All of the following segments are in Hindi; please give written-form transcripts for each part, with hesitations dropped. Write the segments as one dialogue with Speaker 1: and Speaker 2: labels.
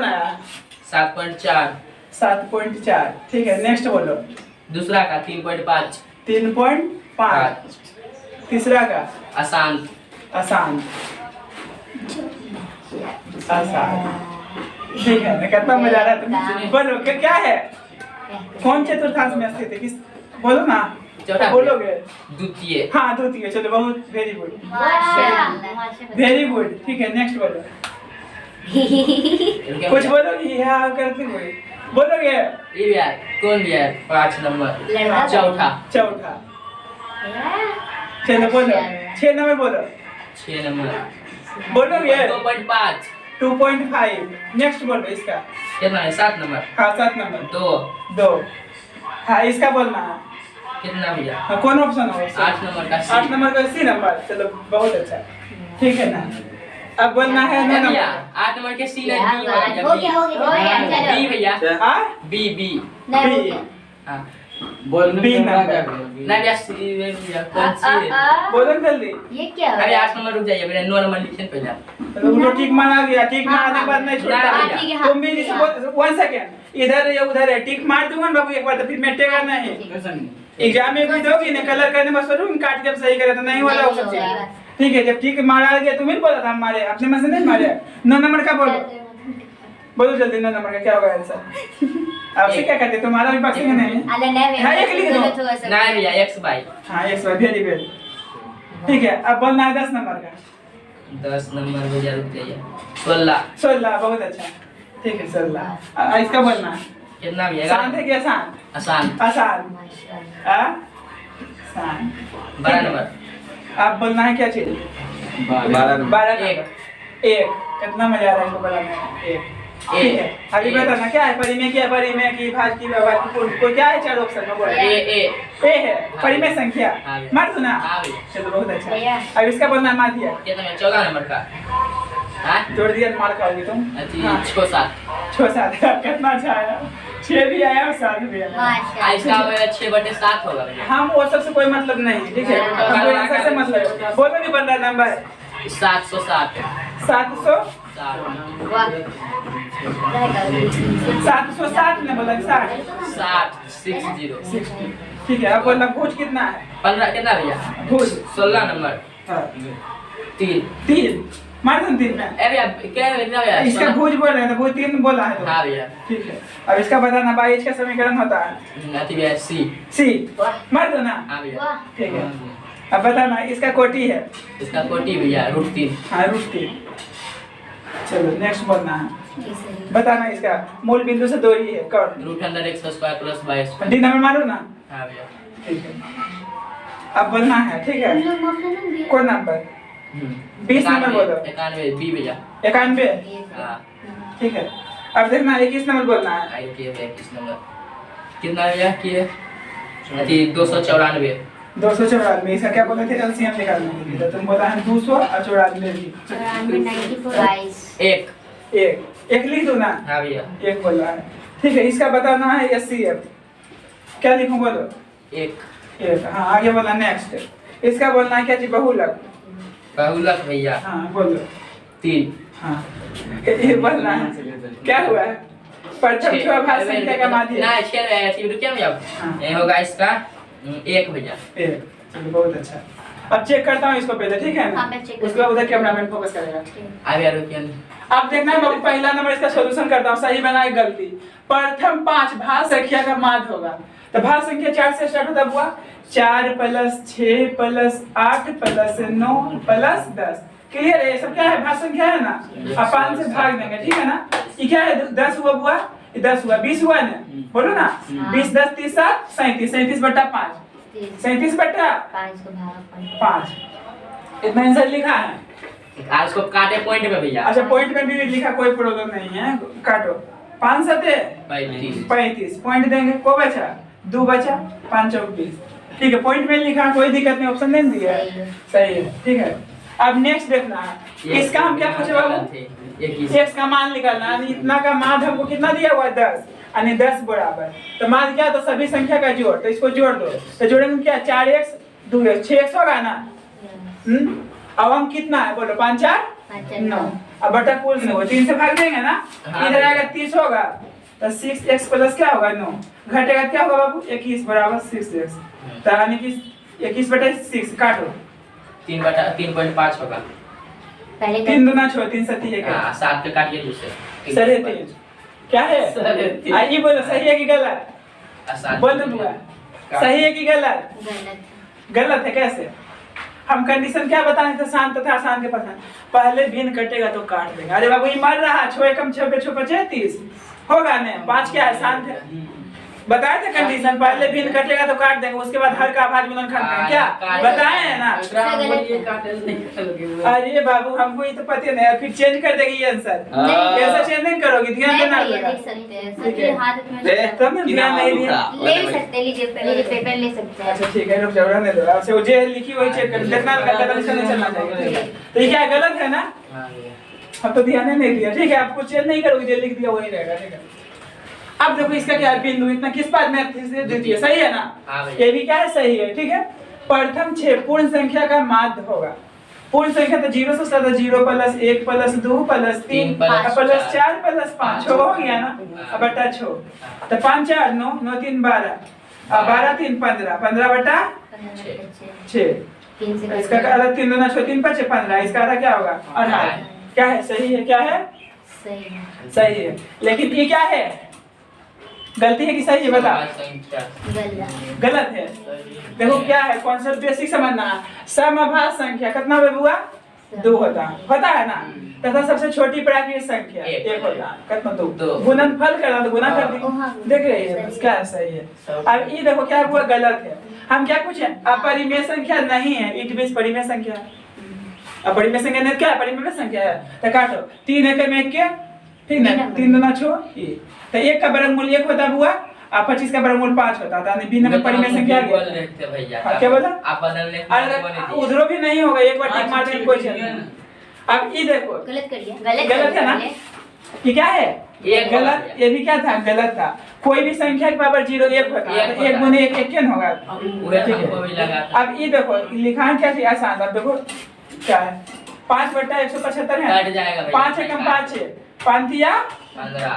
Speaker 1: बनाया?
Speaker 2: 7.4।
Speaker 1: 7.4। ठीक है, नेक्स्ट बोलो।
Speaker 2: दूसरा का 3.5।
Speaker 1: 3.5। तीसरा का?
Speaker 2: अशांत।
Speaker 1: अशांत। अशांत। ठीक है, कितना मजा आ रहा है तुम्हें? बोलो क्या है? कौन चतुर्थांश में स्थित है? किस बोलो ना, बोलोगे?
Speaker 2: द्वितीय।
Speaker 1: हाँ, द्वितीय। चलो, बहुत वेरी गुड, वेरी गुड। ठीक है, नेक्स्ट बोलो। कुछ बोलोगे? हाँ करते हुए बोलोगे?
Speaker 2: ये भी है, कौन भी है? 5 नंबर। चौथा।
Speaker 1: चौथा। चलो बोलो, 6 नंबर बोलो।
Speaker 2: 6 नंबर
Speaker 1: बोलोगे?
Speaker 2: 2.5।
Speaker 1: 2.5। नेक्स्ट बोलो इसका।
Speaker 2: कितना है? 7 नंबर।
Speaker 1: हाँ, 7 नंबर।
Speaker 2: 2।
Speaker 1: हाँ, इसका बोलना है।
Speaker 2: कितना भैया?
Speaker 1: हाँ, कौन ऑप्शन हो?
Speaker 2: 8 नंबर का
Speaker 1: 8 नंबर का C नंबर। चलो, बहुत अच्छा। ठीक है ना, अब बोलना है 9 नंबर।
Speaker 2: 8 नंबर के C ने D
Speaker 3: हो गया
Speaker 2: B भैया।
Speaker 1: हाँ,
Speaker 2: B।
Speaker 1: B।
Speaker 2: हाँ,
Speaker 4: बोलने
Speaker 1: B
Speaker 4: में
Speaker 1: नंबर।
Speaker 2: नहीं भैया C भैया, कौन सी है?
Speaker 1: बोलो जल्दी।
Speaker 3: ये क्या
Speaker 2: अरे 8 नंबर रुक जाइए, मेरा 9 नंबर लिखने पहले आप।
Speaker 1: तो टिक मारा गया, टिक मारने के बाद नहीं
Speaker 2: हाँ,
Speaker 1: छोड़ता।
Speaker 3: ठीक है, हाँ,
Speaker 1: तुम भी जैसे 1 सेकंड इधर या उधर है, टिक मार दूंगा ना बाबू एक बार, तो फिर मिटेगा नहीं। एग्जाम में भी दोगी ना, कलर करने में सोचूं काट के सही करे तो नहीं वाला हो सकता है। ठीक है, जब टिक मारा गया तुम्हें बोला था हमारे, अपने मन से नहीं मारे। 9 नंबर का बोलो, बोलो जल्दी। 9 नंबर का क्या होगा आंसर? आपसे क्या करते? तुम्हारा भी बक्से में नहीं है।
Speaker 3: अरे नहीं
Speaker 1: हाँ, एक लिख दो।
Speaker 2: नहीं भैया X बाई।
Speaker 1: हाँ, एक वेरी वेरी। ठीक है, अब बोलना है 10 नंबर का।
Speaker 2: 10 नंबर भैया रुक जाइए। 16।
Speaker 1: 16, बहुत अच्छा। ठीक है, 16। इसका बोलना है।
Speaker 2: कितना भैया?
Speaker 1: शांत है कि आसान?
Speaker 2: आसान।
Speaker 1: आसान। आसान।
Speaker 2: 12 नंबर।
Speaker 1: आप बोलना है क्या चीज?
Speaker 4: 12 नंबर।
Speaker 1: 12 नंबर। 1। कितना मजा आ रहा है इसको बोलने में? 1। ठीक है, अभी बताना क्या है? परिमेय की, अपरिमेय की, भाज्य की, व्यवहार की, कोई क्या है? 4 ऑप्शन में बोलो।
Speaker 2: A
Speaker 1: है परिमेय संख्या।
Speaker 2: हाँ।
Speaker 1: मार दो ना।
Speaker 2: हाँ भैया।
Speaker 1: चलो, बहुत अच्छा। अब इसका बोलना है माध्य।
Speaker 2: कितना भैया? 14 नंबर का। हाँ,
Speaker 1: जोड़ दिया, मार खाओगे तुम।
Speaker 2: अच्छी
Speaker 1: हाँ।
Speaker 2: 6-7।
Speaker 1: 6-7। कितना अच्छा आया? 6 भी आया और 7 भी आया।
Speaker 2: इसका मेरा 6/7 होगा भैया।
Speaker 1: हम वो सबसे कोई मतलब नहीं, ठीक है? हमको आंसर से मतलब है। बोलो नहीं बन रहा नंबर।
Speaker 2: 707।
Speaker 1: 707 ने बोला 60।
Speaker 2: 60।
Speaker 1: ठीक है, अब बोलना भुज कितना है?
Speaker 2: 15 कितना भैया?
Speaker 1: भुज
Speaker 2: 16 नंबर। 3।
Speaker 1: 3। मार दो 3 में।
Speaker 2: अरे भैया क्या कितना भैया?
Speaker 1: इसका भुज बोल रहे हैं तो भुज 3 बोला है तो।
Speaker 2: हाँ भैया।
Speaker 1: ठीक है, अब इसका बताना बाई का समीकरण होता है
Speaker 2: अति भैया C।
Speaker 1: C। मार दो ना।
Speaker 2: हाँ भैया।
Speaker 1: ठीक है, अब बताना इसका कोटि है।
Speaker 2: इसका कोटि भैया √3।
Speaker 1: हाँ, √3। चलो, नेक्स्ट बोलना है। बताना इसका मूल बिंदु से दूरी है कौन?
Speaker 2: √100x² + 22।
Speaker 1: डी नंबर मारो ना।
Speaker 2: हाँ भैया।
Speaker 1: ठीक है, अब बोलना है। ठीक है, कौन नंबर? 20 नंबर बोलो।
Speaker 2: 91 B भैया।
Speaker 1: 91।
Speaker 2: हाँ,
Speaker 1: ठीक है, अब देखना 21 नंबर बोलना है।
Speaker 2: आई के 21 नंबर। कितना भैया किए? अति 294।
Speaker 1: 294। इसका क्या बोले थे? एलसीएम निकालने के लिए। तो तुम बोला है 200 और 94।
Speaker 2: 1।
Speaker 1: एक लिख दो ना।
Speaker 2: हाँ भैया।
Speaker 1: 1 बोला है। ठीक है, इसका बताना है SCF। क्या लिखूं बोलो?
Speaker 2: 1।
Speaker 1: हाँ, आगे बोला नेक्स्ट। इसका बोलना है क्या जी? बहुलक।
Speaker 2: बहुलक भैया।
Speaker 1: हाँ, बोलो।
Speaker 2: 3।
Speaker 1: हाँ, ये बोलना है। क्या हुआ है? प्रथम भाज्य संख्या का माध्य।
Speaker 2: ना 6 रुपया भैया।
Speaker 1: हाँ।
Speaker 2: ये होगा इसका 1 भैया।
Speaker 1: 1। चलो, बहुत अच्छा। अब चेक करता हूँ इसको पहले, ठीक है ना?
Speaker 3: हाँ, मैं चेक
Speaker 1: उसके बाद उधर कैमरामैन फोकस करेगा।
Speaker 2: आ भैया रुकिए।
Speaker 1: अब देखना है बाबू, पहला नंबर इसका सॉल्यूशन करता हूँ, सही बनाए गलती। प्रथम 5 भाज्य संख्या का माध्य होगा। तो भाज्य संख्या 4 से स्टार्ट होता हुआ 4 + 6 + 8 + 9 + 10। क्लियर है? ये सब क्या है? भाज्य संख्या है ना। अब 5 से भाग देंगे, ठीक है ना? ये क्या है? 10 हुआ, 10 हुआ, 20 हुआ ना। बोलो ना। 20 10 30 7 37। 37/5। 37/5। इतना आंसर लिखा है।
Speaker 2: आज को काटे पॉइंट पे भैया।
Speaker 1: अच्छा, पॉइंट में भी लिखा, कोई प्रॉब्लम नहीं है, काटो। 5 7 35 पॉइंट देंगे। को बचा? 2 बचा। 5 चौक 20। ठीक है, पॉइंट में लिखा, कोई दिक्कत नहीं, ऑप्शन नहीं दिया है। सही है, ठीक है। अब नेक्स्ट देखना है, इसका हम क्या पूछे बाबू? x का मान निकालना है। इतना का मान हमको कितना दिया हुआ है? 10। यानी 10 बराबर, तो मान क्या? तो सभी संख्या का जोड़, तो इसको जोड़ दो। तो जोड़ेंगे क्या? 4x 2x 6x होगा ना। अब हम कितना है बोलो? 5 4 9। अब बटा कुल 9 3 से भाग देंगे ना,
Speaker 2: हाँ,
Speaker 1: इधर आएगा 30 होगा तो 6x प्लस क्या होगा 9 घटेगा क्या होगा बाबू 21 बराबर 6x, तो यानी कि 21 बटा 6 काटो
Speaker 2: 3.5 होगा।
Speaker 3: पहले
Speaker 1: 3 दूना 6 3 सती है क्या?
Speaker 2: हाँ 7 पे काटिए दूसरे
Speaker 1: सही है क्या है? आइए बोलो सही है कि गलत? बोल दो बुआ सही है कि गलत?
Speaker 3: गलत
Speaker 1: गलत है कैसे? हम कंडीशन क्या बताए थे शांत तथा आसान के पता पहले भिन्न कटेगा तो काट देगा। अरे बाबू ये मर रहा 6 एकम 6 पे 6 25 30 होगा ना 5 क्या है शांत है बताए थे कंडीशन पहले भिन्न कटेगा तो काट देंगे उसके बाद हर का आभाज गुणन करना क्या बताए हैं ना? अरे बाबू हमको ये तो पता नहीं है फिर चेंज कर देगी ये आंसर कैसे चेंज नहीं करोगी ध्यान देना पड़ेगा।
Speaker 3: ठीक है हाथ में
Speaker 1: तब ना ध्यान नहीं दिया
Speaker 3: ले सकते लीजिए पेपर ले सकते हैं।
Speaker 1: अच्छा ठीक है रुक जाओ रहने दो अच्छा वो जे लिखी वही चेक कर देखना कदम से नहीं चलना चाहिए तो ये क्या गलत है ना? हम तो ध्यान ही नहीं दिया ठीक है आपको चेंज नहीं करोगे जो लिख दिया वही रहेगा ठीक है। अब देखो इसका क्या है बिंदु इतना किस बात में द्वितीय सही है ना? ये भी क्या है सही है ठीक है। प्रथम 6 पूर्ण संख्या का माध्य होगा। पूर्ण संख्या तो 0 से ज्यादा 0 plus 1 plus 2 plus 3 plus 4 plus 5 6 हो गया ना अब बटा 6 तो 5 4 9 9 3 12 अब 12 3 15 15 बटा 6 इसका आधा 3 दूना 6 3 5 15 इसका आधा क्या होगा 18 क्या है सही है क्या है सही है। लेकिन ये क्या है गलती है कि सही है बता? गलत है। देखो क्या है कॉन्सेप्ट बेसिक समझना है समभाज संख्या कितना बुआ 2 होता है ना तथा सबसे छोटी प्राकृतिक संख्या 1 होता है कितना 2 गुणनफल करना तो गुना कर दी देख रहे हैं क्या है सही है। अब ये देखो क्या हुआ गलत है हम क्या पूछे अपरिमेय संख्या नहीं है इट मींस परिमेय संख्या अपरिमेय संख्या नहीं क्या है परिमेय संख्या है तो काटो 3 एकम 1 के ठीक ना 3 दूना 6 तो 1 का वर्गमूल 1 होता हुआ और 25 का वर्गमूल 5 होता था यानी बिना में परिमेय संख्या आ गया भैया क्या बोला
Speaker 2: आप बदल ले
Speaker 1: उधरो भी नहीं होगा एक बार टिक मार देंगे कोई चीज नहीं। अब ये देखो
Speaker 3: गलत करिए
Speaker 1: गलत है ना ये क्या है
Speaker 2: ये
Speaker 1: गलत ये भी क्या था गलत था कोई भी संख्या के पावर 0 1 होता है तो 1 गुने 1 1 कैन होगा
Speaker 2: हमको भी लगा
Speaker 1: अब ये देखो लिखान क्या है आसान अब देखो क्या है 5 बटा 175 है
Speaker 2: कट जाएगा
Speaker 1: 5 एकम 5 है 5 या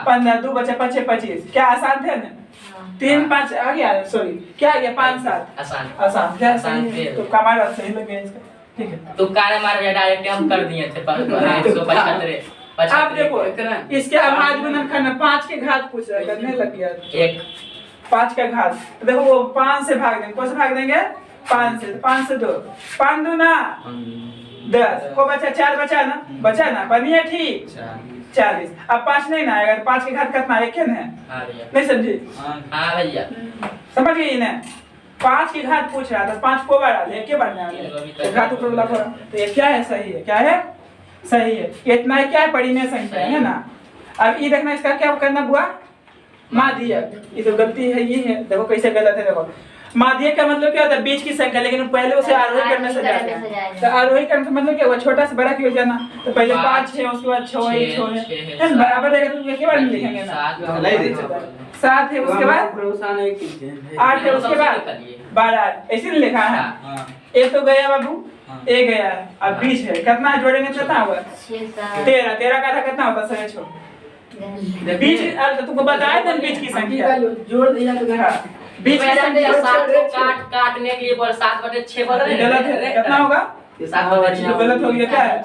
Speaker 1: 15 2 बचा 5 25 क्या आसान थे ना 3 5 आ गया सॉरी क्या आ गया 5 7 आसान क्या सही तो कमाल सही लग गया इसका ठीक है
Speaker 2: तो कारे मार दिया डायरेक्ट हम कर दिए थे 175
Speaker 1: आप देखो इसके आवाज गुणन करना 5 के घात पूछ रहा है करने लग गया
Speaker 2: 1
Speaker 1: 5 का घात तो देखो वो 5 से भाग देंगे कौन से भाग देंगे 5 से 2 5 दूना 10 को बचा 4 बचा ना बनिए ठीक 40 अब 5 नहीं ना आएगा 5 के घात कितना एक है नहीं समझी
Speaker 2: हां भैया
Speaker 1: समझ गई ना 5 की घात पूछ रहा था 5 को बढ़ा ले के बढ़ना है घात ऊपर वाला खोला तो ये क्या है सही है क्या है सही है इतना क्या है परिमेय संख्या है ना। अब ये देखना इसका क्या करना बुआ माध्य ये तो गलती है ये है देखो कैसे गलत है देखो माध्य का मतलब क्या होता है बीच की संख्या लेकिन पहले उसे आरोही क्रम में सजाते हैं तो आरोही क्रम का मतलब क्या हुआ छोटा से बड़ा क्यों जाना तो पहले 5 6 उसके बाद 6 है बराबर रहेगा तो एक बार लिखेंगे ना 7 है उसके बाद 8 है उसके बाद 12 ऐसे नहीं लिखा है ए तो गया बाबू ए गया अब 20 है कितना जोड़ेंगे कितना होगा 13 का था कितना होता सही छोड़ 20 तो तुमको बताया था 20 की संख्या
Speaker 5: जोड़ दिया तो
Speaker 1: बीच की संख्या
Speaker 2: 7 को काटने के लिए पर 7/6 बदल
Speaker 1: गलत है कितना होगा
Speaker 2: ये 7/6
Speaker 1: गलत हो गया क्या है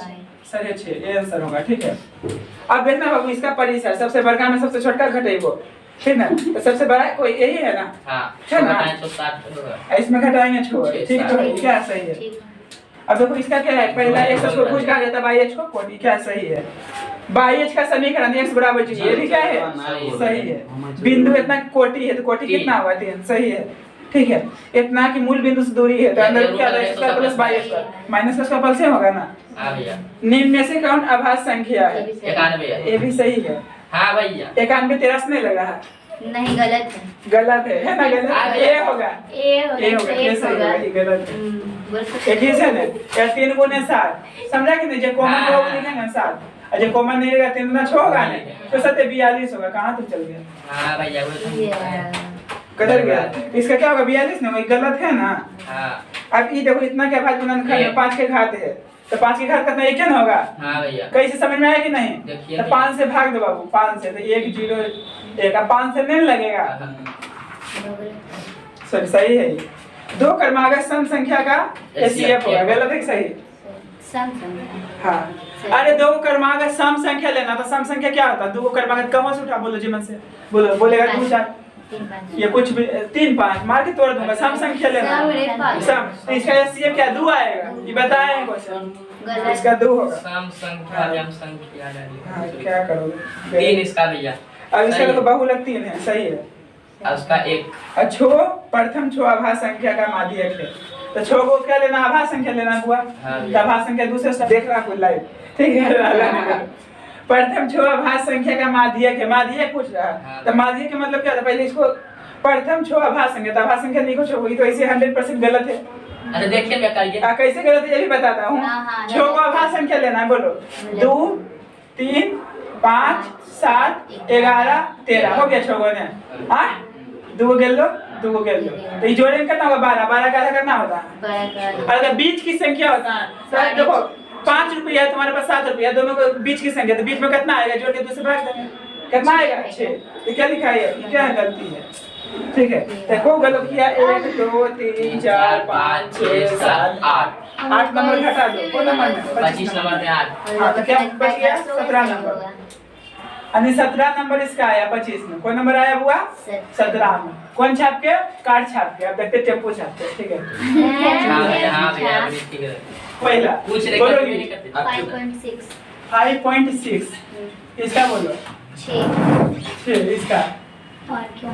Speaker 1: सही 6 ये आंसर होगा ठीक है। अब देखना बाबू इसका परिसर सबसे बड़का में सबसे छोटा घटे वो ठीक ना तो सबसे बड़ा कोई यही है ना
Speaker 2: हां
Speaker 1: है ना
Speaker 2: 160 होगा
Speaker 1: इसमें घटाएंगे छोड़ ठीक तो क्या सही है। अब देखो इसका क्या है पहला x को कुछ कहा जाता है y को कोटि क्या सही है y का समीकरण x बराबर 0 ये भी क्या है सही है। बिंदु इतना कोटि है तो कोटि कितना हुआ 3 सही है ठीक है। इतना कि मूल बिंदु से दूरी है तो अंदर क्या है x प्लस y माइनस का पल से होगा ना।
Speaker 2: हां भैया
Speaker 1: निम्न में से कौन अभाज्य संख्या है
Speaker 2: 91
Speaker 1: ये भी सही है।
Speaker 2: हां भैया
Speaker 1: 91 13 नहीं लगा है
Speaker 3: नहीं गलत
Speaker 1: है ना गलत ए होगा ये सही होगा ये गलत है एक ही से ना या 3 गुने 7 समझा कि नहीं जो कॉमन होगा वो लिखेंगे 7 और जो कॉमन नहीं रहेगा 3 गुना 6 होगा ना तो 7 42 होगा कहां तक चल गया
Speaker 2: हां भैया वो
Speaker 1: कदर गया इसका क्या होगा 42 ना वही गलत है ना।
Speaker 2: हां
Speaker 1: अब ये देखो इतना क्या भाग गुणन करना 5 के घात है तो 5 की घात कितना 1 ना होगा।
Speaker 2: हाँ भैया
Speaker 1: कैसे समझ में आया कि नहीं?
Speaker 2: देखिए
Speaker 1: तो 5 से भाग दो बाबू, 5 से तो 1 0 1 अब 5 से नहीं लगेगा। सॉरी सही है। 2 क्रमागत सम संख्या का एचसीएफ होगा। गलत है कि सही?
Speaker 3: सम संख्या।
Speaker 1: हाँ अरे 2 क्रमागत सम संख्या लेना तो सम संख्या क्या होता है? 2 क्रमागत कम से उठा, बोलो जी मन से बोलो, बोलेगा 2 4 ये कुछ भी 3 5 मार के तोड़ दूंगा। सम संख्या लेना सम, तो इसका एचसीएफ क्या 2 आएगा? ये बताए हैं क्वेश्चन, इसका 2 होगा।
Speaker 2: सम संख्या यम संख्या
Speaker 1: हाँ क्या करोगे?
Speaker 2: 3 इसका भैया।
Speaker 1: अब इसका तो बहुलक 3 है, सही है।
Speaker 2: और उसका 1
Speaker 1: अच्छो प्रथम छो आभास संख्या का माध्यक है, तो छो को क्या लेना? आभास संख्या लेना हुआ। तो आभास संख्या दूसरे से देख रहा कोई लाइव, ठीक है। प्रथम छो आभास संख्या का माध्यक है, माध्यक पूछ रहा है। तो माध्यक का मतलब क्या था? पहले इसको प्रथम छो आभास संख्या, तो आभास संख्या नहीं कुछ होगी, तो इसे 100% गलत है।
Speaker 2: अरे देखिए क्या करिए।
Speaker 1: कैसे गलत है ये भी बताता हूँ। छो को आभास संख्या लेना है, बोलो 2 3 5 7 11 13 हो गया। छो को ने हाँ 2 गेल लो 2 गेल लो, तो ये जोड़े में कितना होगा? 12 12 का करना होता है। अगर बीच की संख्या होता है सर, देखो 5 रुपया तुम्हारे पास 7 रुपया, दोनों को बीच की संख्या, तो बीच में कितना आएगा? जोड़ के 2 से भाग देंगे, कितना आएगा? 6। तो क्या लिखा है? ये क्या गलती है? ठीक है, देखो गलत किया। 1 2 3 4 5 6 7 8 नंबर घटा दो। कौन नंबर में?
Speaker 2: 25 नंबर में 8।
Speaker 1: हाँ तो क्या बच गया? 17 नंबर। यानी 17 नंबर इसका आया 25 में। कौन नंबर आया बुआ? 17 में। कौन छाप के? कार्ड छाप के। अब देखते टेम्पो छापते, ठीक है।
Speaker 2: हाँ भैया ठीक है।
Speaker 1: पहला
Speaker 2: पूछ रहे
Speaker 1: बोलो
Speaker 2: नहीं करते।
Speaker 3: 5.6
Speaker 1: 5.6 इसका बोलो
Speaker 3: 6
Speaker 1: इसका
Speaker 3: और क्या?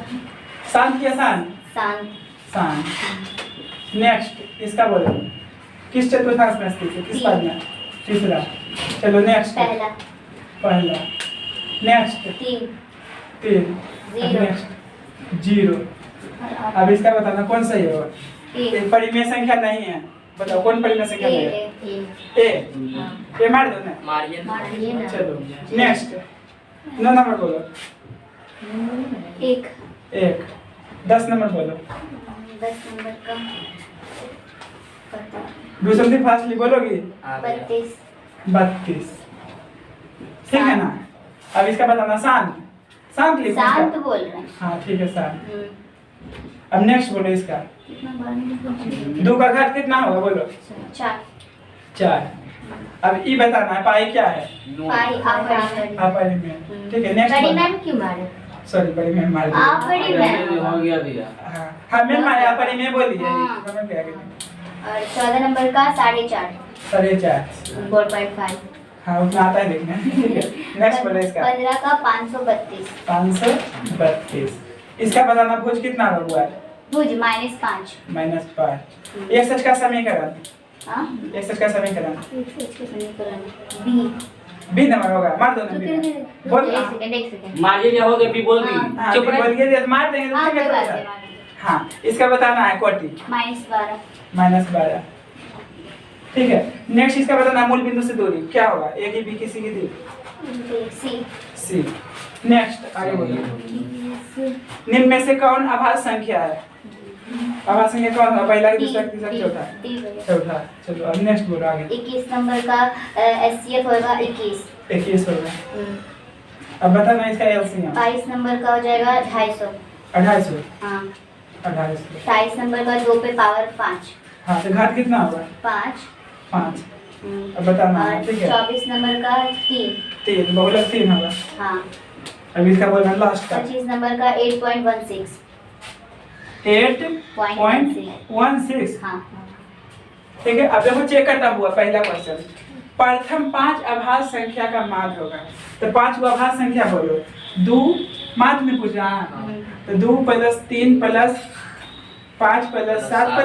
Speaker 1: शांत या शांत?
Speaker 3: शांत।
Speaker 1: शांत। नेक्स्ट इसका बोलो किस चतुर्थांश में स्थित है? किस पद में? तीसरा। चलो नेक्स्ट। पहला। Next 3 next 0। अब इसका बताना कौन सही होगा? ये परिमेय संख्या नहीं है, बताओ कौन परिमेय संख्या नहीं है? ए मार दो ना,
Speaker 2: मारिए ना।
Speaker 1: चलो नेक्स्ट 9 नंबर बोलो।
Speaker 3: 1
Speaker 1: 10 नंबर बोलो।
Speaker 3: 10 नंबर का
Speaker 1: दूसरी फास्टली बोलोगी?
Speaker 3: 32
Speaker 1: ठीक है ना। अब इसका बताना शांत। शांत लिखो।
Speaker 3: शांत बोल रहे हैं।
Speaker 1: हाँ ठीक है शांत। अब नेक्स्ट बोलो इसका।
Speaker 3: कितना बार?
Speaker 1: 2 का घात कितना होगा? बोलो 4। अब ये बताना है पाई क्या है?
Speaker 3: पाई
Speaker 1: अपरिमेय। ठीक है नेक्स्ट।
Speaker 3: बड़ी मैम क्यों मारे?
Speaker 1: सॉरी बड़ी मैम मार दी।
Speaker 3: अपरिमेय
Speaker 4: हो गया भैया।
Speaker 1: हाँ मैं मारे अपरिमेय बोली है।
Speaker 3: हाँ।
Speaker 1: समझ गया कि?
Speaker 3: और 14 नंबर का 4.5
Speaker 1: 4.5 हाँ उतना आता है देखने। ठीक है नेक्स्ट बोलो इसका।
Speaker 3: 15 का 532
Speaker 1: 532 इसका बताना भुज कितना हुआ है?
Speaker 3: भुज -5
Speaker 1: -5 एक सच का समीकरण।
Speaker 3: हाँ
Speaker 1: एक सच का समीकरण
Speaker 3: इसके समीकरण बी
Speaker 1: बी नंबर होगा। मार दो ना बी। बोल
Speaker 3: एक सेकंड
Speaker 4: मारिए क्या हो गया? भी बोल भी।
Speaker 1: हाँ
Speaker 2: चुप
Speaker 1: बी
Speaker 2: रहे।
Speaker 1: बोल के मार देंगे तो
Speaker 3: हाँ
Speaker 1: ठीक है
Speaker 3: कोई बात
Speaker 1: तो
Speaker 3: नहीं
Speaker 1: हाँ इसका बताना है कोटि
Speaker 3: -12
Speaker 1: -12। ठीक है नेक्स्ट इसका बताना मूल बिंदु से दूरी क्या होगा? ए की बी की सी की दी
Speaker 3: सी
Speaker 1: नेक्स्ट आगे बोलो। निम्न में से कौन आभास संख्या है? आभास संख्या कौन है? पहला दूसरा तीसरा चौथा। चलो अब नेक्स्ट बोलो आगे।
Speaker 3: 21 नंबर का एचसीएफ होगा 21
Speaker 1: होगा। अब बताना इसका एलसीएम।
Speaker 3: 22 नंबर का हो जाएगा 250
Speaker 1: 250
Speaker 3: हाँ
Speaker 1: 250
Speaker 3: 28 नंबर का 2 पे पावर 5
Speaker 1: हाँ तो घात कितना होगा?
Speaker 3: 5
Speaker 1: अब बताना है, ठीक है।
Speaker 3: 24 नंबर का
Speaker 1: 3 बहुलक 3 होगा।
Speaker 3: हाँ
Speaker 1: अब इसका बोलना लास्ट का
Speaker 3: 25 नंबर का 8.16
Speaker 1: 8.16
Speaker 3: हाँ
Speaker 1: ठीक है। अब देखो चेक करता हुआ पहला क्वेश्चन। प्रथम 5 आभास संख्या का माध्य होगा, तो 5 को आभास संख्या बोलो। 2 माध्य में पूछ रहा है, तो 2 + 3 + 5 + 7 +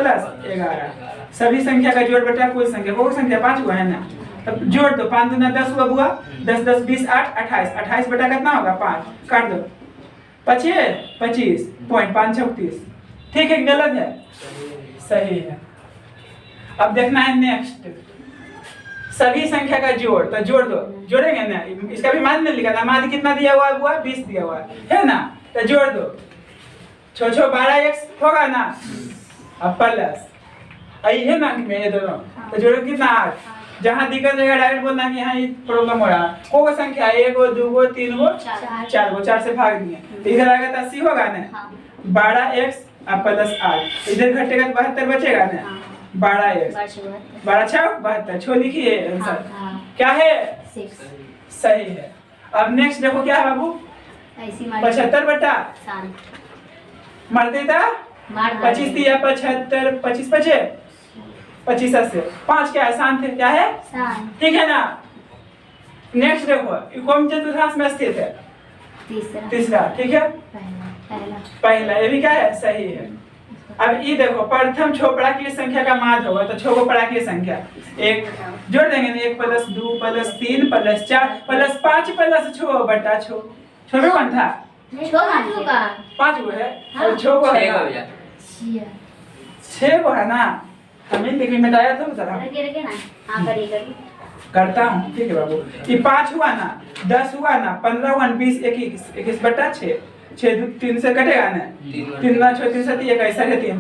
Speaker 1: 11 सभी संख्या का जोड़ बटा कुल संख्या। वो संख्या 5 हुआ है ना, तब जोड़ दो। 5 दूना 10 हुआ बुआ, 10 10 20 8 28 28 बटा कितना होगा? 5 काट दो 25 पॉइंट 5 36 ठीक है गलत है? सही है। अब देखना है नेक्स्ट सभी संख्या का जोड़, तो जोड़ दो। जोड़ेंगे ना, इसका भी मान नहीं लिखा था। मान कितना दिया हुआ है? 20 दिया हुआ है ना, तो जोड़ दो। 6 6 12x होगा ना। अब प्लस आई है ना में ये दोनों, तो जोड़ो कितना 8 जहाँ दिक्कत रहेगा डायरेक्ट बोलना कि हाँ ये प्रॉब्लम हो रहा है। को संख्या 1 गो 2 गो 3 गो 4 गो, 4 से भाग दिए तो इधर आएगा तो 80 होगा ना।
Speaker 3: हाँ
Speaker 1: 12x प्लस 8 इधर घटेगा तो 72 बचेगा ना। 12x 12 6 72 छो लिखिए आंसर क्या है
Speaker 3: 6
Speaker 1: सही है। अब नेक्स्ट देखो क्या है बाबू 75 बटा मारते था 25 दिया 75 25 बचे 25 से 5 क्या आसान थे क्या है ठीक है ना। नेक्स्ट देखो कौन चतुर्थांश में स्थित है तीसरा ठीक है पहला ये भी क्या है सही है। अब ये देखो प्रथम छो पराकीय संख्या का माध्य होगा तो छो को पराकीय संख्या एक जोड़ देंगे ना 1 plus 2 plus 3 plus 4 plus 5 plus छो बटा छो छो में कौन था 5 गो है और छो को है 6 गो है ना। हमें लिखी मिटाया तो जरा करता हूँ ठीक है बाबू। ये 5 हुआ ना 10 हुआ ना 15 हुआ 20 21 बटा 6 6 3 से कटेगा ना 3 ना 6 3 से 3 कैसा है 3.5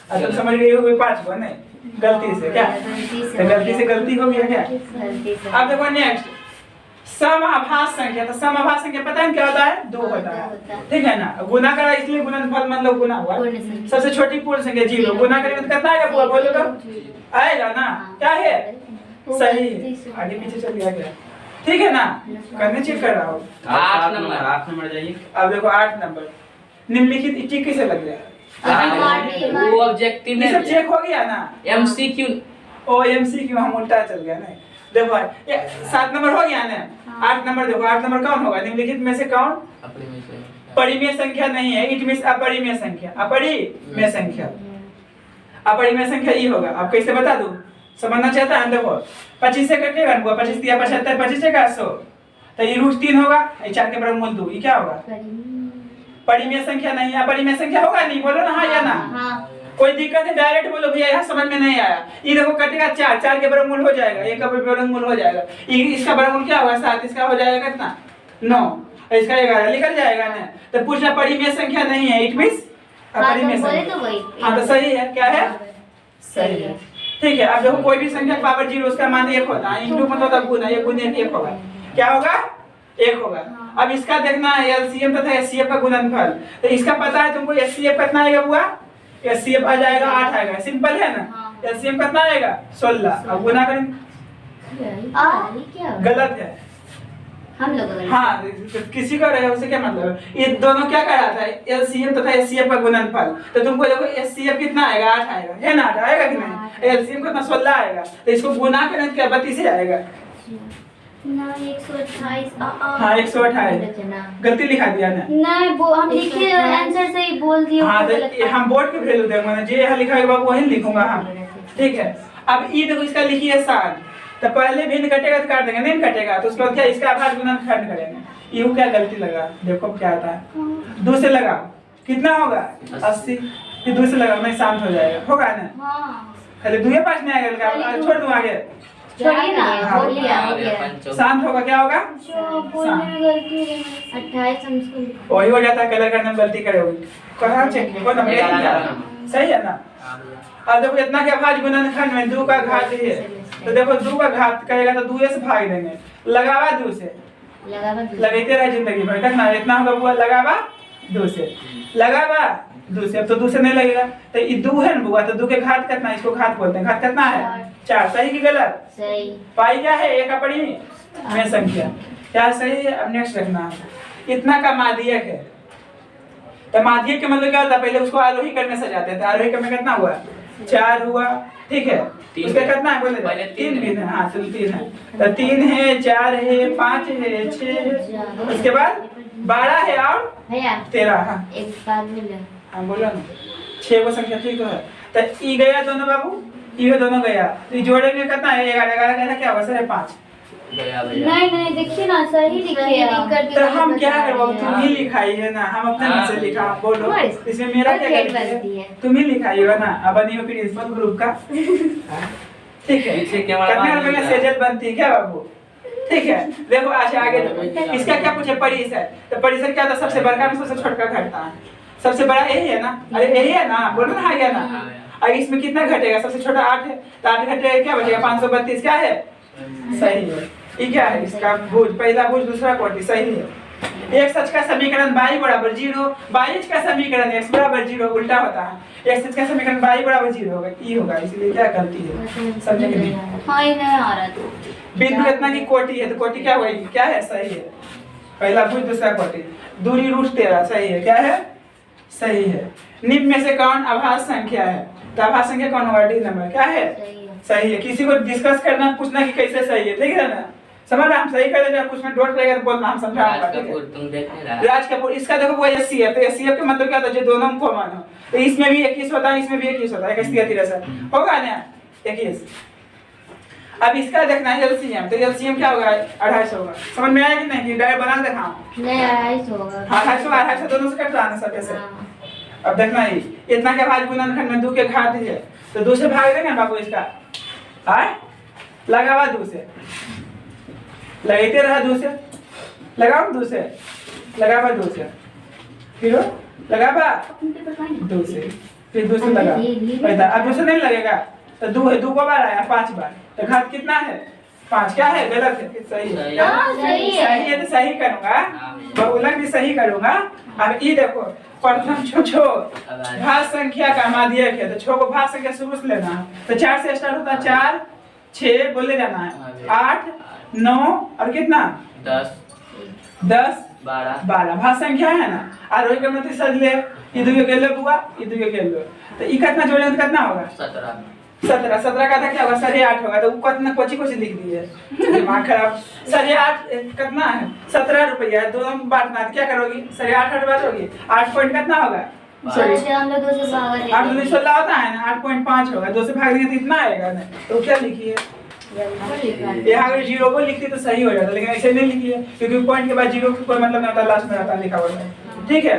Speaker 1: अब तुम समझ गए होगे 5 को नहीं गलती से क्या गलती से गलती हो गया क्या। अब देखो नेक्स्ट समआभास संख्या तो समआभास संख्या पता है क्या होता है 2 होता है ठीक है ना। गुना करा इसलिए गुणनफल मतलब गुना हुआ सबसे छोटी पूर्ण संख्या 0 गुना करेंगे तो कितना आएगा बोलो तो आएगा ना क्या है सही है। आगे पीछे चल गया क्या ठीक है ना करने चेक कर रहा हूँ
Speaker 4: 8 नंबर जाइए।
Speaker 1: अब देखो 8 नंबर निम्नलिखित इक्की कैसे लग गया
Speaker 2: वो ऑब्जेक्टिव
Speaker 1: ये सब चेक हो गया ना
Speaker 2: एमसीक्यू
Speaker 1: ओ एमसीक्यू हम उल्टा चल गया ना। देखो ये 7 नंबर हो गया ना 8 नंबर देखो 8 नंबर कौन होगा निम्नलिखित में से कौन परिमेय संख्या नहीं है इट मींस अपरिमेय संख्या अपरिमेय संख्या अपरिमेय संख्या ये होगा। आप कैसे बता दूं समझना चाहता है देखो 25 से कटेगा ना 25 दिया 75 25 का 100 तो ये √3 होगा ये 4 के वर्गमूल 2 ये क्या होगा परिमेय संख्या नहीं है अपरिमेय संख्या होगा नहीं बोलो ना हाँ या ना कोई दिक्कत है डायरेक्ट बोलो भैया यहाँ समझ में नहीं आया। ये देखो कटेगा 4 4 के वर्गमूल हो जाएगा 1 का वर्गमूल हो जाएगा इसका वर्गमूल क्या होगा 7 इसका हो जाएगा कितना 9 इसका 11 निकल जाएगा ना। तो पूछना परिमेय संख्या नहीं है इट मींस अपरिमेय संख्या हाँ तो सही है क्या है सही है ठीक है। अब देखो कोई भी संख्या पावर 0 उसका मान 1 होता है इंटू मतलब गुना ये गुने 1 होगा क्या होगा 1 होगा। अब इसका देखना है एलसीएम तथा एचसीएफ का गुणनफल तो इसका पता है तुमको एचसीएफ कितना आएगा बुआ एचसीएफ आ जाएगा 8 आएगा सिंपल है ना। एलसीएम कितना आएगा 16 अब गुना करेंगे गलत है
Speaker 3: हम लोग
Speaker 1: हाँ किसी का रहे उसे क्या मतलब ये दोनों क्या कराता है एलसीएम तथा एचसीएफ का गुणनफल तो तुमको देखो एचसीएफ कितना आएगा 8 आएगा है ना 8 आएगा कि नहीं एलसीएम कितना 16 आएगा तो इसको गुना करें तो क्या 32 आएगा
Speaker 3: ना 128
Speaker 1: हाँ 128 गलती लिखा दिया ना
Speaker 3: नहीं वो हम लिखे आंसर सही बोल दिए
Speaker 1: हाँ तो हम बोर्ड पे वैल्यू देंगे ना जो यहाँ लिखा है बाबू वही लिखूंगा हम ठीक है। अब ई देखो इसका लिखिए 7 तो पहले भिन्न कटेगा तो काट देंगे नहीं कटेगा तो उसके बाद क्या इसका आभार गुणनखंड करेंगे। यू क्या गलती लगा देखो क्या आता है 2 से लगा कितना होगा 80 फिर 2 से लगा नहीं शांत हो जाएगा होगा ना खाली 2 5 नहीं आएगा छोड़ दूं आगे
Speaker 3: छोड़िए ना बोल लिया हो गया
Speaker 1: शांत होगा क्या होगा
Speaker 3: जो बोलने में गलती है 28 हमको
Speaker 1: वही हो जाता है कलर करने में गलती करे होगी कहाँ चेक को नंबर सही है ना। अब देखो इतना क्या भाज गुणनखंड में 2 का घात है तो देखो 2 का घात करेगा तो 2 से भाग देंगे लगावा 2 से लगाते रहे जिंदगी भर कितना इतना होगा बुआ लगावा 2 से लगावा 2 से अब तो 2 से नहीं लगेगा तो ये 2 है ना बुआ तो 2 के घात कितना इसको घात बोलते हैं घात कितना है 4 सही की गलत
Speaker 3: सही
Speaker 1: पाई क्या है एक अपरिमेय संख्या क्या सही है। अब नेक्स्ट रखना इतना का माध्यक है तो माध्यक के मतलब क्या होता है पहले उसको आरोही क्रम में सजाते थे आरोही क्रम में कितना हुआ 4 हुआ ठीक है उसका कितना है बोले 3 भी है हाँ चलो 3 है तो 3 है 4 है 5 है 6 है उसके बाद 12 है और
Speaker 3: भैया
Speaker 1: 13 हाँ
Speaker 3: एक बात मिला
Speaker 1: हाँ बोलो ना 6 को संख्या ठीक है तो ई गया दोनों बाबू ये दोनों गया तो जोड़ेंगे कितना है 11 11 क्या होगा 5
Speaker 2: गया
Speaker 3: नहीं देखिए ना सही लिखिए
Speaker 1: तो हम क्या करवाओ तुम ही लिखाई है ना हम अपने मन से लिखा बोलो इसमें मेरा क्या गलती है तुम ही लिखाई हो ना अब बनी हो प्रिंसिपल ग्रुप का ठीक है कितने रुपए का सेजल बनती है क्या बाबू ठीक है। देखो अच्छा आगे इसका क्या पूछे परिसर तो परिसर क्या था सबसे बड़ा में सबसे छोटा घटता है सबसे बड़ा यही है ना अरे यही है ना बोलो ना हाँ या ना। और इसमें कितना घटेगा, सबसे छोटा 8 है, तो 8 घटेगा क्या बचेगा 532, क्या है सही है। ये क्या है इसका भुज, पहला भुज दूसरा कोटि, सही है। एक सच का समीकरण y बराबर 0, y का समीकरण x बराबर 0 उल्टा होता है। एक सच का समीकरण y बराबर 0 होगा, ई होगा, इसलिए क्या गलती है, समझे कि नहीं?
Speaker 3: हाँ ये नहीं आ रहा तो
Speaker 1: बिंदु कितना की कोटि है, तो कोटि क्या होगी, क्या है सही है, पहला भुज दूसरा कोटि, दूरी √13 सही है, क्या है सही है। निम्न में से कौन अभाज्य संख्या है, तो अभाज्य संख्या कौन होगा, डी नंबर, क्या है सही है। किसी को डिस्कस करना पूछना कि कैसे सही है, ठीक है ना, समझ रहे, हम सही कर देंगे, कुछ में डॉट रहेगा तो बोलना, हम समझाऊंगा, ठीक है।
Speaker 2: तुम देख नहीं रहा।
Speaker 1: राज कपूर, इसका देखो वो एससीएफ, तो एससीएफ का मतलब क्या होता है, जो दोनों में कॉमन हो, तो इसमें भी 21 होता है, इसमें भी 21 होता है, 21 होगा ना 21। अब इसका देखना है एलसीएम, तो एलसीएम क्या होगा 250 होगा, समझ में आया कि नहीं, कि डायरेक्ट बना दिखाऊं,
Speaker 3: नहीं 250 होगा,
Speaker 1: 250 दोनों से कटवाना सब ऐसे। अब देखना ही इतना के भाज गुणनखंड में 2 के घात है, तो 2 से भाग देंगे बाबू इसका, हां लगावा 2 से, लगाते रहा 2 से, लगाओ 2 से, लगावा 2 से, फिर लगावा 2 से, फिर 2 से लगा पैदा। अब 2 से नहीं लगेगा तो 2 है, 2 को बार आया 5 बार, तो घात कितना है 5, क्या है गलत है, सही है,
Speaker 3: हाँ, सही है।
Speaker 1: सही है तो सही करूंगा, बहुलक भी सही करूंगा। अब ये देखो प्रथम छो भाज्य संख्या का माध्यक है, तो छो को भाज्य संख्या शुरू से लेना है, तो 4 से स्टार्ट होता है, 4 6 बोले जाना है, 8 9 और कितना
Speaker 2: 10
Speaker 1: 12 भाज्य संख्या है ना, आरोही क्रम में सज ले, ये 2 के ले बुआ, ये 2 के ले, तो ये कितना जोड़ेंगे तो कितना होगा 17 का था क्या होगा 8.5 होगा, तो कितना कोची लिख दिए, दिमाग खराब। 8.5 कितना है 17 रुपया, दोनों बांटना है, क्या करोगी 8.5 बांटोगी, 8 पॉइंट कितना होगा, सॉरी
Speaker 3: हम लोग 2 से भाग
Speaker 1: 8 2 16 होता है ना, 8.5 होगा, 2 से भाग देंगे तो इतना आएगा ना, तो क्या लिखिए यहाँ अगर 0 को लिखती तो सही हो जाता, लेकिन ऐसे नहीं लिखिए, क्योंकि पॉइंट के बाद 0 का कोई मतलब नहीं होता, लास्ट में आता लिखा हुआ है, ठीक है।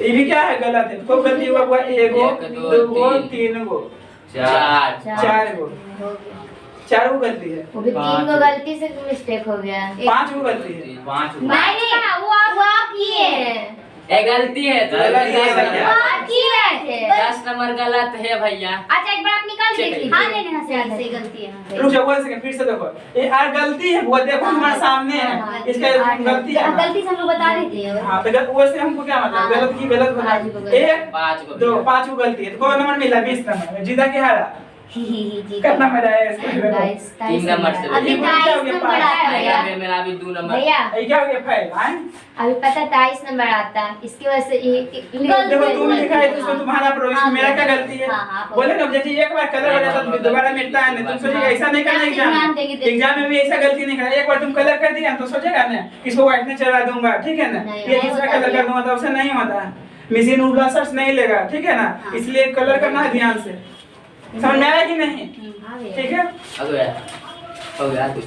Speaker 1: ये भी क्या है गलत है, को गलती हुआ 1 2 3 4 4 को गलती है,
Speaker 3: वो भी 3 को गलती से मिस्टेक हो गया,
Speaker 1: 5 को गलती है,
Speaker 4: 5
Speaker 3: नहीं वो आप किए
Speaker 2: ये गलती है, तो
Speaker 1: गलत है भैया।
Speaker 3: आप किए थे
Speaker 2: 10 नंबर गलत है भैया।
Speaker 3: अच्छा एक बार आप निकाल
Speaker 2: चेक
Speaker 3: देखिए,
Speaker 2: कीजिए।
Speaker 3: हाँ नहीं सही गलती है,
Speaker 1: रुक जाओ 1 सेकंड, फिर से देखो ये आ गलती है, वो देखो हमारे सामने है, इसका गलती है ना।
Speaker 3: गलती से हम लोग बता रहे थे,
Speaker 1: हाँ तो वैसे हमको क्या मतलब गलत की गलत बता, 1 2 5 को गलती है, तो कौन नंबर मिला 20 नंबर, जीता के हारा कितना नंबर आया इसको,
Speaker 2: 3 नंबर से
Speaker 3: अभी 22 नंबर आता
Speaker 2: भैया
Speaker 3: है
Speaker 2: मेरा अभी 2 नंबर
Speaker 3: भैया,
Speaker 1: ये क्या हो गया फाइल हैं,
Speaker 3: अभी पता 23 नंबर आता है, इसकी वजह से
Speaker 1: देखो तुम लिखा है तो उसमें तुम्हारा प्रोग्रेस, मेरा क्या गलती है, बोले ना जैसे एक बार कलर हो जाता है दोबारा मिटता है ना, तुम सोचेगा ऐसा नहीं करना, एग्जाम में भी ऐसा गलती नहीं करना, एक बार तुम कलर कर दिया तो सोचेगा ना इसको व्हाइट में चला दूंगा, ठीक है ना, ये दूसरा कलर कर दूंगा, तो उससे नहीं होता है, मशीन उबला सर्च नहीं लेगा, ठीक है ना, इसलिए कलर करना है ध्यान से, समझ में आया कि नहीं, ठीक है
Speaker 2: हो गया कुछ।